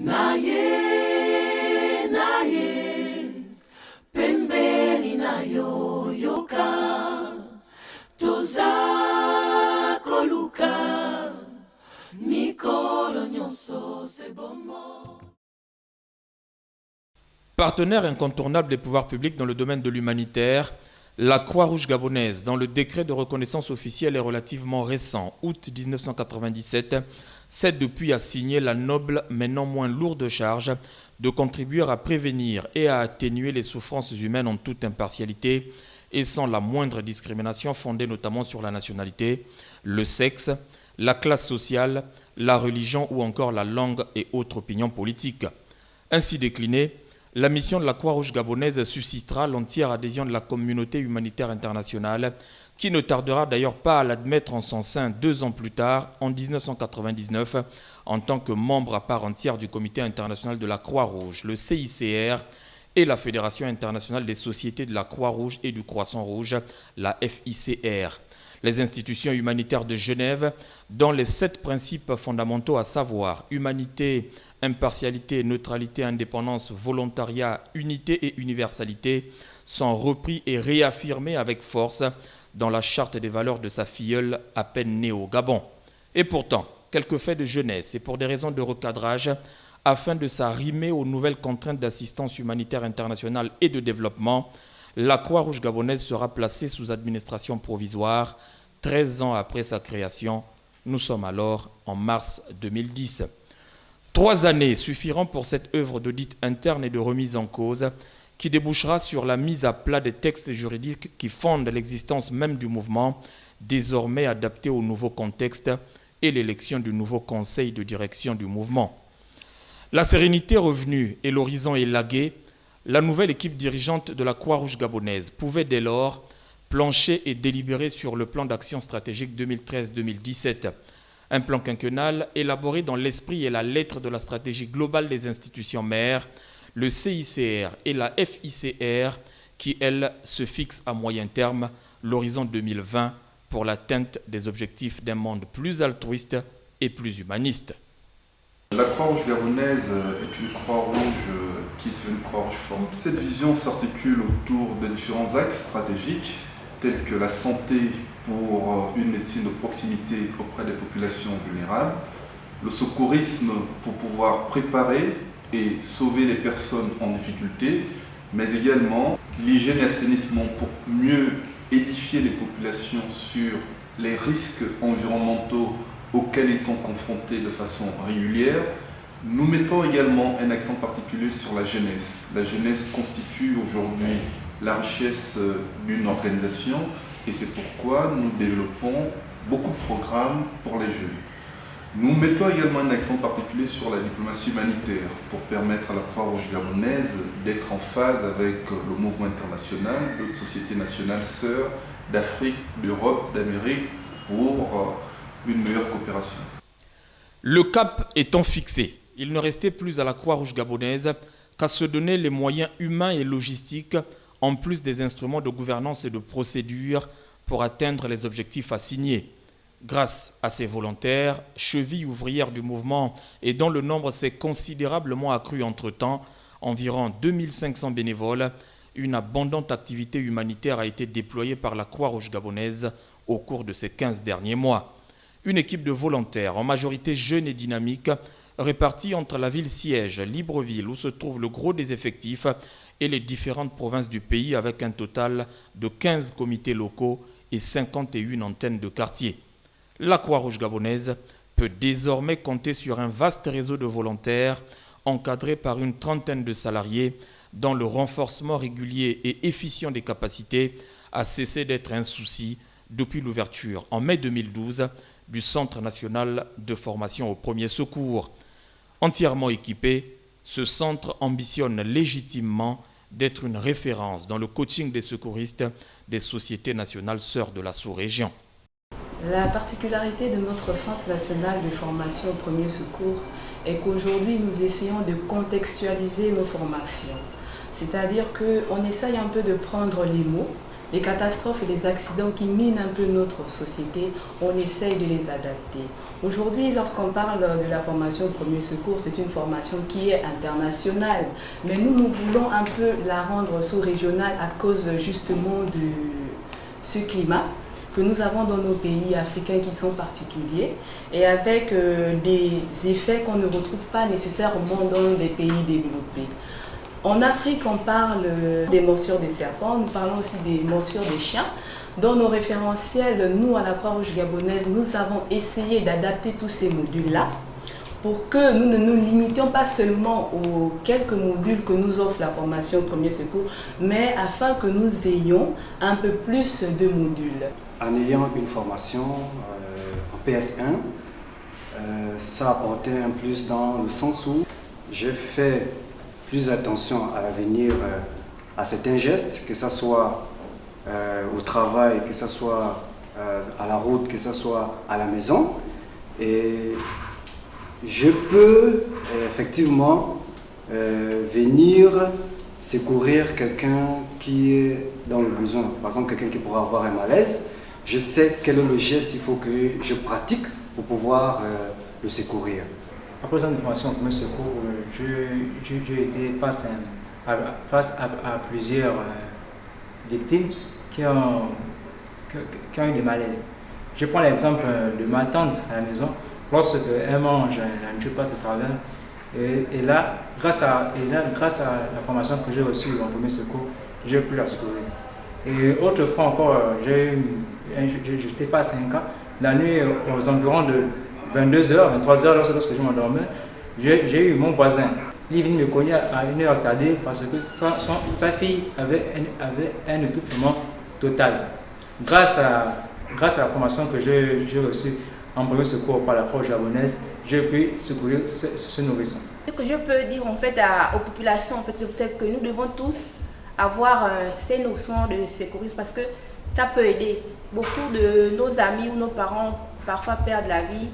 Naye, naye, pembeni nayo yoka, toza koluka, mikolo nyonso sebomo. Partenaire incontournable des pouvoirs publics dans le domaine de l'humanitaire, la Croix-Rouge gabonaise, dans le décret de reconnaissance officielle et relativement récent, août 1997, s'est depuis à signer la noble mais non moins lourde charge de contribuer à prévenir et à atténuer les souffrances humaines en toute impartialité et sans la moindre discrimination fondée notamment sur la nationalité, le sexe, la classe sociale, la religion ou encore la langue et autres opinions politiques. Ainsi déclinée, la mission de la Croix-Rouge gabonaise suscitera l'entière adhésion de la communauté humanitaire internationale, qui ne tardera d'ailleurs pas à l'admettre en son sein 2 ans plus tard, en 1999, en tant que membre à part entière du Comité international de la Croix-Rouge, le CICR, et la Fédération internationale des sociétés de la Croix-Rouge et du Croissant-Rouge, la FICR. Les institutions humanitaires de Genève, dont les 7 principes fondamentaux, à savoir humanité, impartialité, neutralité, indépendance, volontariat, unité et universalité, sont repris et réaffirmés avec force dans la charte des valeurs de sa filleule à peine née au Gabon. Et pourtant, quelques faits de jeunesse et pour des raisons de recadrage, afin de s'arrimer aux nouvelles contraintes d'assistance humanitaire internationale et de développement, la Croix-Rouge gabonaise sera placée sous administration provisoire 13 ans après sa création. Nous sommes alors en mars 2010. 3 années suffiront pour cette œuvre d'audit interne et de remise en cause qui débouchera sur la mise à plat des textes juridiques qui fondent l'existence même du mouvement, désormais adapté au nouveau contexte et l'élection du nouveau conseil de direction du mouvement. La sérénité revenue et l'horizon élagué, la nouvelle équipe dirigeante de la Croix-Rouge gabonaise pouvait dès lors plancher et délibérer sur le plan d'action stratégique 2013-2017, un plan quinquennal élaboré dans l'esprit et la lettre de la stratégie globale des institutions mères, le CICR et la FICR, qui, elle, se fixent à moyen terme l'horizon 2020 pour l'atteinte des objectifs d'un monde plus altruiste et plus humaniste. La Croix-Rouge gabonaise est une Croix-Rouge qui se veut une Croix-Rouge forte. Cette vision s'articule autour de différents axes stratégiques, tels que la santé pour une médecine de proximité auprès des populations vulnérables, le secourisme pour pouvoir préparer et sauver les personnes en difficulté, mais également l'hygiène et l'assainissement pour mieux édifier les populations sur les risques environnementaux auxquels ils sont confrontés de façon régulière. Nous mettons également un accent particulier sur la jeunesse. La jeunesse constitue aujourd'hui la richesse d'une organisation et c'est pourquoi nous développons beaucoup de programmes pour les jeunes. Nous mettons également un accent particulier sur la diplomatie humanitaire pour permettre à la Croix-Rouge gabonaise d'être en phase avec le mouvement international, d'autres sociétés nationales sœurs d'Afrique, d'Europe, d'Amérique pour une meilleure coopération. Le cap étant fixé, il ne restait plus à la Croix-Rouge gabonaise qu'à se donner les moyens humains et logistiques en plus des instruments de gouvernance et de procédure pour atteindre les objectifs assignés. Grâce à ces volontaires, chevilles ouvrières du mouvement et dont le nombre s'est considérablement accru entre-temps, environ 2500 bénévoles, une abondante activité humanitaire a été déployée par la Croix-Rouge gabonaise au cours de ces 15 derniers mois. Une équipe de volontaires, en majorité jeunes et dynamiques, répartis entre la ville-siège, Libreville, où se trouve le gros des effectifs, et les différentes provinces du pays, avec un total de 15 comités locaux et 51 antennes de quartier. La Croix-Rouge gabonaise peut désormais compter sur un vaste réseau de volontaires encadré par une trentaine de salariés dont le renforcement régulier et efficient des capacités a cessé d'être un souci depuis l'ouverture en mai 2012 du Centre national de formation aux premiers secours. Entièrement équipé, ce centre ambitionne légitimement d'être une référence dans le coaching des secouristes des sociétés nationales sœurs de la sous-région. La particularité de notre Centre national de formation aux premiers secours est qu'aujourd'hui nous essayons de contextualiser nos formations. C'est-à-dire qu'on essaye un peu de prendre les mots les catastrophes et les accidents qui minent un peu notre société, on essaye de les adapter. Aujourd'hui, lorsqu'on parle de la formation au premier secours, c'est une formation qui est internationale. Mais nous voulons un peu la rendre sous-régionale à cause justement de ce climat que nous avons dans nos pays africains qui sont particuliers et avec des effets qu'on ne retrouve pas nécessairement dans des pays développés. En Afrique, on parle des morsures des serpents, nous parlons aussi des morsures des chiens. Dans nos référentiels, nous, à la Croix-Rouge gabonaise, nous avons essayé d'adapter tous ces modules-là pour que nous ne nous limitions pas seulement aux quelques modules que nous offre la formation au premier secours, mais afin que nous ayons un peu plus de modules. En ayant une formation en PS1, ça apportait un plus dans le sens où j'ai fait plus attention à l'avenir, à certains gestes, que ce soit au travail, que ce soit à la route, que ce soit à la maison. Et je peux effectivement venir secourir quelqu'un qui est dans le besoin. Par exemple, quelqu'un qui pourrait avoir un malaise. Je sais quel est le geste qu'il faut que je pratique pour pouvoir le secourir. Après cette formation au premier secours, j'ai été face à plusieurs victimes qui ont eu des malaises. Je prends l'exemple de ma tante à la maison. Lorsqu'elle mange un tube passe à travers, et là, grâce à la formation que j'ai reçue en premier secours, j'ai pu la secourir. Et autrefois encore, j'étais face à un cas, la nuit aux environs de 22h, 23h, lorsque je m'endormais, j'ai eu mon voisin. Il est venu me cogner à une heure tardée parce que sa fille avait un étouffement total. Grâce à la formation que j'ai reçue en premier secours par la Croix-Rouge gabonaise, j'ai pu secourir ce nourrisson. Ce que je peux dire en fait aux populations, en fait, c'est que nous devons tous avoir ces notions de secourisme parce que ça peut aider. Beaucoup de nos amis ou nos parents parfois perdent la vie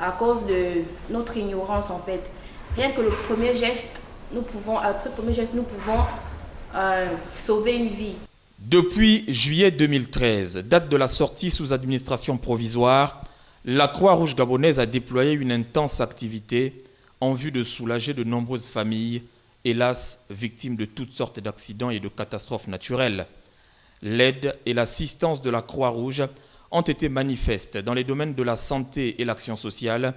à cause de notre ignorance en fait. Rien que avec ce premier geste, nous pouvons sauver une vie. Depuis juillet 2013, date de la sortie sous administration provisoire, la Croix-Rouge gabonaise a déployé une intense activité en vue de soulager de nombreuses familles, hélas victimes de toutes sortes d'accidents et de catastrophes naturelles. L'aide et l'assistance de la Croix-Rouge ont été manifestes dans les domaines de la santé et l'action sociale,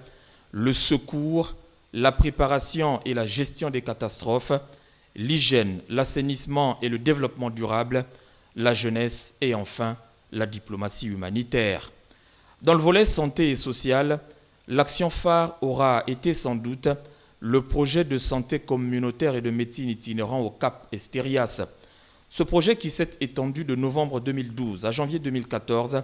le secours, la préparation et la gestion des catastrophes, l'hygiène, l'assainissement et le développement durable, la jeunesse et enfin la diplomatie humanitaire. Dans le volet santé et social, l'action phare aura été sans doute le projet de santé communautaire et de médecine itinérant au Cap Esterias. Ce projet qui s'est étendu de novembre 2012 à janvier 2014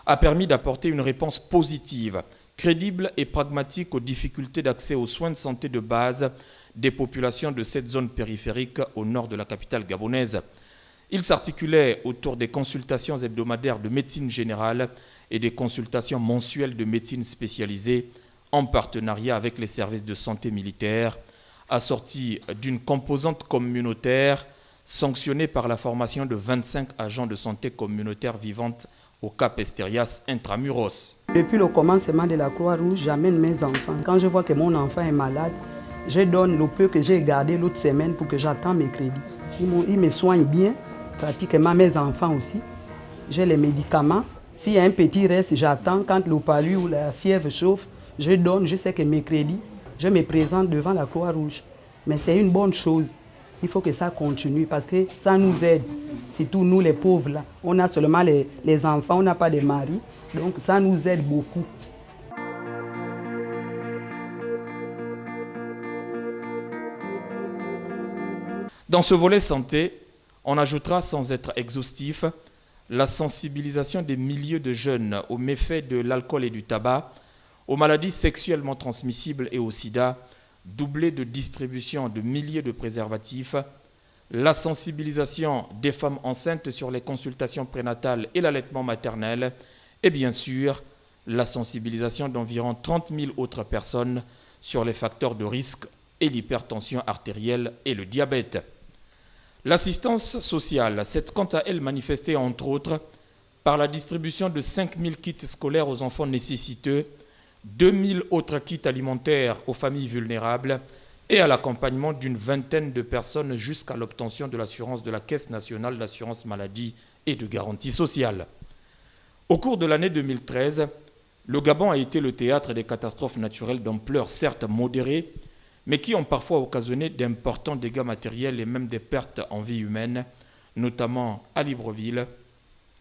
a permis d'apporter une réponse positive, crédible et pragmatique aux difficultés d'accès aux soins de santé de base des populations de cette zone périphérique au nord de la capitale gabonaise. Il s'articulait autour des consultations hebdomadaires de médecine générale et des consultations mensuelles de médecine spécialisée en partenariat avec les services de santé militaires, assortis d'une composante communautaire sanctionnée par la formation de 25 agents de santé communautaire vivantes au Cap Esterias intramuros. Depuis le commencement de la Croix-Rouge, j'amène mes enfants. Quand je vois que mon enfant est malade, je donne le peu que j'ai gardé l'autre semaine pour que j'attends mes crédits. Ils me soignent bien, pratiquement mes enfants aussi. J'ai les médicaments. S'il y a un petit reste, j'attends. Quand le palu ou la fièvre chauffe, je donne, je sais que mes crédits, je me présente devant la Croix-Rouge. Mais c'est une bonne chose. Il faut que ça continue parce que ça nous aide. Surtout nous les pauvres là. On a seulement les enfants, on n'a pas de mari. Donc ça nous aide beaucoup. Dans ce volet santé, on ajoutera sans être exhaustif la sensibilisation des milieux de jeunes aux méfaits de l'alcool et du tabac, aux maladies sexuellement transmissibles et au sida, doublée de distribution de milliers de préservatifs, la sensibilisation des femmes enceintes sur les consultations prénatales et l'allaitement maternel, et bien sûr, la sensibilisation d'environ 30 000 autres personnes sur les facteurs de risque et l'hypertension artérielle et le diabète. L'assistance sociale s'est quant à elle manifestée entre autres par la distribution de 5000 kits scolaires aux enfants nécessiteux, 2000 autres kits alimentaires aux familles vulnérables et à l'accompagnement d'une vingtaine de personnes jusqu'à l'obtention de l'assurance de la Caisse nationale d'assurance maladie et de garantie sociale. Au cours de l'année 2013, le Gabon a été le théâtre des catastrophes naturelles d'ampleur certes modérée, mais qui ont parfois occasionné d'importants dégâts matériels et même des pertes en vie humaine, notamment à Libreville,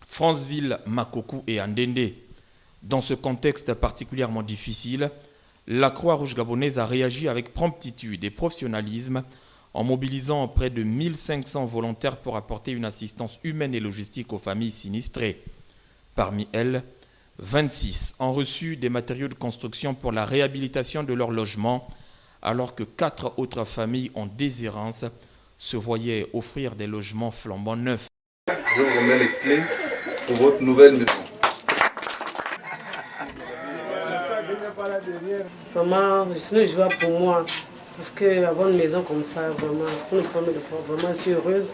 Franceville, Makokou et Andende. Dans ce contexte particulièrement difficile, la Croix-Rouge gabonaise a réagi avec promptitude et professionnalisme en mobilisant près de 1500 volontaires pour apporter une assistance humaine et logistique aux familles sinistrées. Parmi elles, 26 ont reçu des matériaux de construction pour la réhabilitation de leur logement, alors que 4 autres familles en déshérence se voyaient offrir des logements flambant neufs. Je vous remets les clés pour votre nouvelle maison. Vraiment, c'est une joie pour moi. Parce qu'avoir une maison comme ça, vraiment, pour une première fois, vraiment, je suis heureuse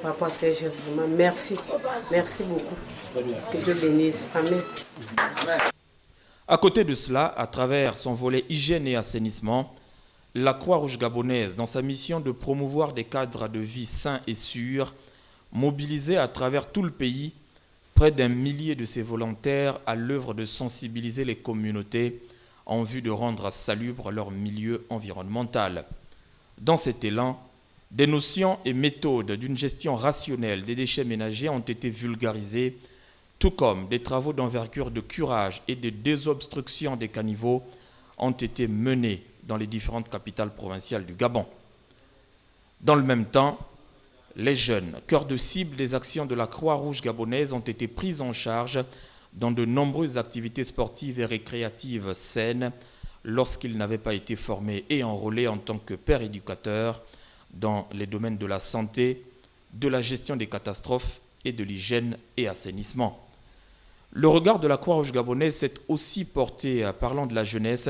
par rapport à ces gestes. Vraiment, merci. Merci beaucoup. Que Dieu bénisse. Amen. À côté de cela, à travers son volet hygiène et assainissement, la Croix-Rouge gabonaise, dans sa mission de promouvoir des cadres de vie sains et sûrs, mobilisait à travers tout le pays près d'1 millier de ses volontaires à l'œuvre de sensibiliser les communautés en vue de rendre salubre leur milieu environnemental. Dans cet élan, des notions et méthodes d'une gestion rationnelle des déchets ménagers ont été vulgarisées, tout comme des travaux d'envergure de curage et de désobstruction des caniveaux ont été menés dans les différentes capitales provinciales du Gabon. Dans le même temps, les jeunes, cœur de cible des actions de la Croix-Rouge gabonaise, ont été pris en charge dans de nombreuses activités sportives et récréatives saines lorsqu'ils n'avaient pas été formés et enrôlés en tant que pères éducateurs dans les domaines de la santé, de la gestion des catastrophes et de l'hygiène et assainissement. Le regard de la Croix-Rouge gabonaise s'est aussi porté, parlant de la jeunesse,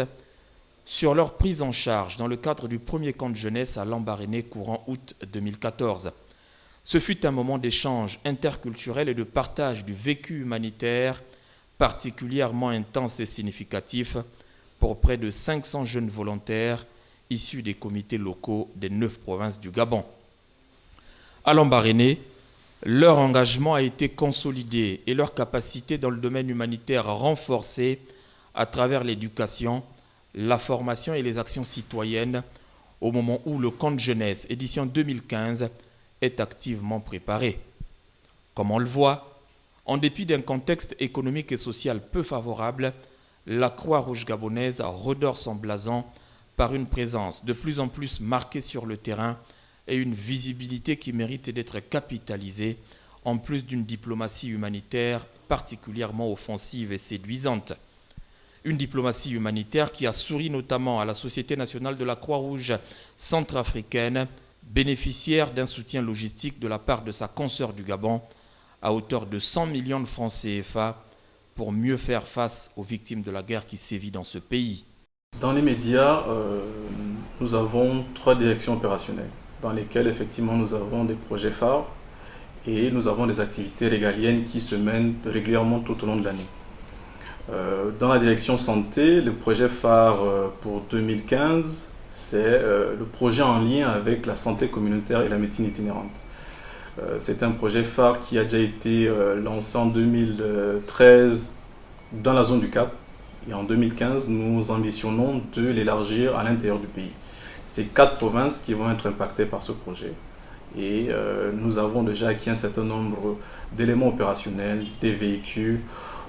sur leur prise en charge dans le cadre du premier camp de jeunesse à Lambaréné courant août 2014. Ce fut un moment d'échange interculturel et de partage du vécu humanitaire particulièrement intense et significatif pour près de 500 jeunes volontaires issus des comités locaux des 9 provinces du Gabon. À Lambaréné, leur engagement a été consolidé et leur capacité dans le domaine humanitaire renforcée à travers l'éducation, la formation et les actions citoyennes au moment où le camp de jeunesse édition 2015 est activement préparé. Comme on le voit, en dépit d'un contexte économique et social peu favorable, la Croix-Rouge gabonaise redore son blason par une présence de plus en plus marquée sur le terrain et une visibilité qui mérite d'être capitalisée, en plus d'une diplomatie humanitaire particulièrement offensive et séduisante. Une diplomatie humanitaire qui a souri notamment à la Société nationale de la Croix-Rouge centrafricaine, bénéficiaire d'un soutien logistique de la part de sa consoeur du Gabon à hauteur de 100 millions de francs CFA pour mieux faire face aux victimes de la guerre qui sévit dans ce pays. Dans les médias, nous avons 3 directions opérationnelles dans lesquelles effectivement nous avons des projets phares et nous avons des activités régaliennes qui se mènent régulièrement tout au long de l'année. Dans la direction santé, le projet phare pour 2015, c'est le projet en lien avec la santé communautaire et la médecine itinérante. C'est un projet phare qui a déjà été lancé en 2013 dans la zone du Cap. Et en 2015, nous ambitionnons de l'élargir à l'intérieur du pays. C'est 4 provinces qui vont être impactées par ce projet. Et nous avons déjà acquis un certain nombre d'éléments opérationnels, des véhicules.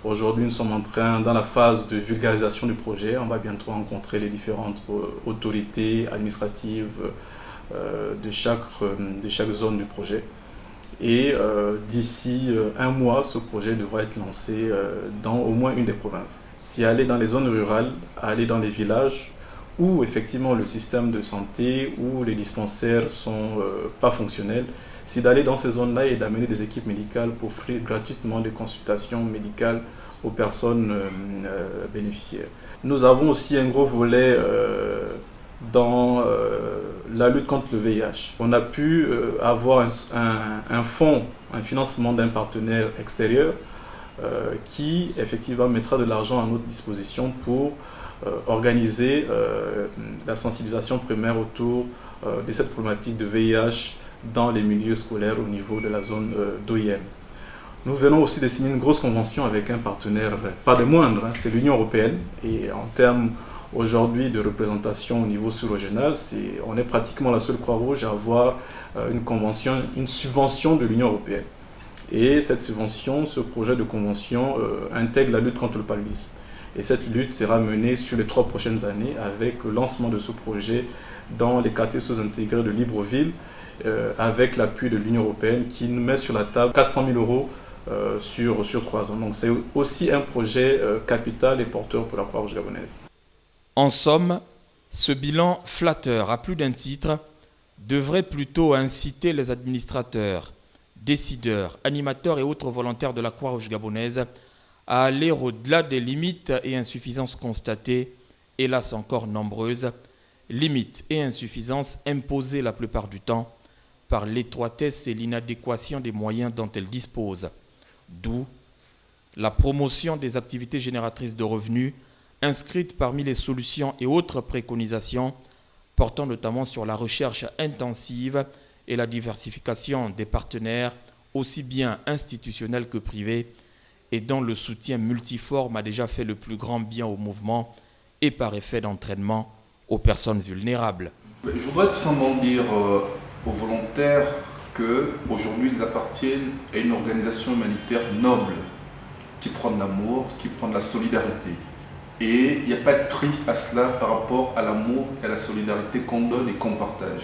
Aujourd'hui, nous sommes dans la phase de vulgarisation du projet. On va bientôt rencontrer les différentes autorités administratives de chaque zone du projet. Et d'ici 1 mois, ce projet devra être lancé dans au moins une des provinces. C'est aller dans les zones rurales, aller dans les villages où effectivement le système de santé, où les dispensaires ne sont pas fonctionnels. C'est d'aller dans ces zones-là et d'amener des équipes médicales pour offrir gratuitement des consultations médicales aux personnes bénéficiaires. Nous avons aussi un gros volet dans la lutte contre le VIH. On a pu avoir un fonds, un financement d'un partenaire extérieur qui effectivement mettra de l'argent à notre disposition pour organiser la sensibilisation primaire autour de cette problématique de VIH dans les milieux scolaires au niveau de la zone d'OIM. Nous venons aussi de signer une grosse convention avec un partenaire, pas des moindres, hein, c'est l'Union européenne. Et en termes aujourd'hui de représentation au niveau sous-régional, on est pratiquement la seule Croix-Rouge à avoir une subvention de l'Union européenne. Et cette subvention, ce projet de convention intègre la lutte contre le paludisme. Et cette lutte sera menée sur les 3 prochaines années avec le lancement de ce projet dans les quartiers sous-intégrés de Libreville, avec l'appui de l'Union européenne qui nous met sur la table 400 000 euros sur 3 ans. Donc c'est aussi un projet capital et porteur pour la Croix-Rouge gabonaise. En somme, ce bilan flatteur à plus d'un titre devrait plutôt inciter les administrateurs, décideurs, animateurs et autres volontaires de la Croix-Rouge gabonaise à aller au-delà des limites et insuffisances constatées, hélas encore nombreuses, limites et insuffisances imposées la plupart du temps par l'étroitesse et l'inadéquation des moyens dont elles disposent. D'où la promotion des activités génératrices de revenus inscrites parmi les solutions et autres préconisations portant notamment sur la recherche intensive et la diversification des partenaires aussi bien institutionnels que privés et dont le soutien multiforme a déjà fait le plus grand bien au mouvement et par effet d'entraînement aux personnes vulnérables. Je voudrais tout simplement dire aux volontaires qu'aujourd'hui ils appartiennent à une organisation humanitaire noble qui prend de l'amour, qui prend de la solidarité. Et il n'y a pas de prix à cela par rapport à l'amour et à la solidarité qu'on donne et qu'on partage.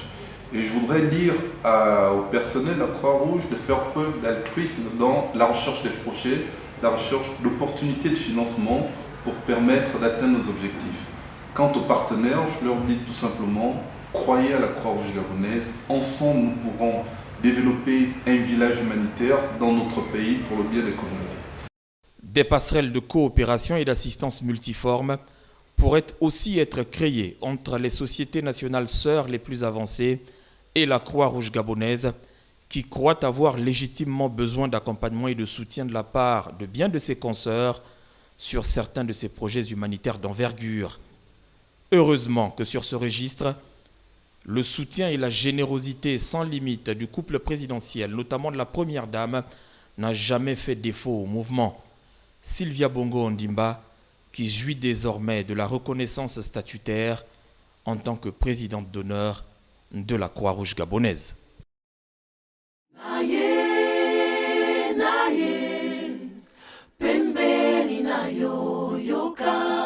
Et je voudrais dire au personnel de la Croix-Rouge de faire preuve d'altruisme dans la recherche des projets, la recherche d'opportunités de financement pour permettre d'atteindre nos objectifs. Quant aux partenaires, je leur dis tout simplement, croyez à la Croix-Rouge gabonaise. Ensemble, nous pourrons développer un village humanitaire dans notre pays pour le bien des communautés. Des passerelles de coopération et d'assistance multiforme pourraient aussi être créées entre les sociétés nationales sœurs les plus avancées et la Croix-Rouge gabonaise, qui croit avoir légitimement besoin d'accompagnement et de soutien de la part de bien de ses consoeurs sur certains de ces projets humanitaires d'envergure. Heureusement que sur ce registre, le soutien et la générosité sans limite du couple présidentiel, notamment de la Première Dame, n'a jamais fait défaut au mouvement. Sylvia Bongo Ondimba, qui jouit désormais de la reconnaissance statutaire en tant que présidente d'honneur de la Croix-Rouge gabonaise. Pembeni nayo yoka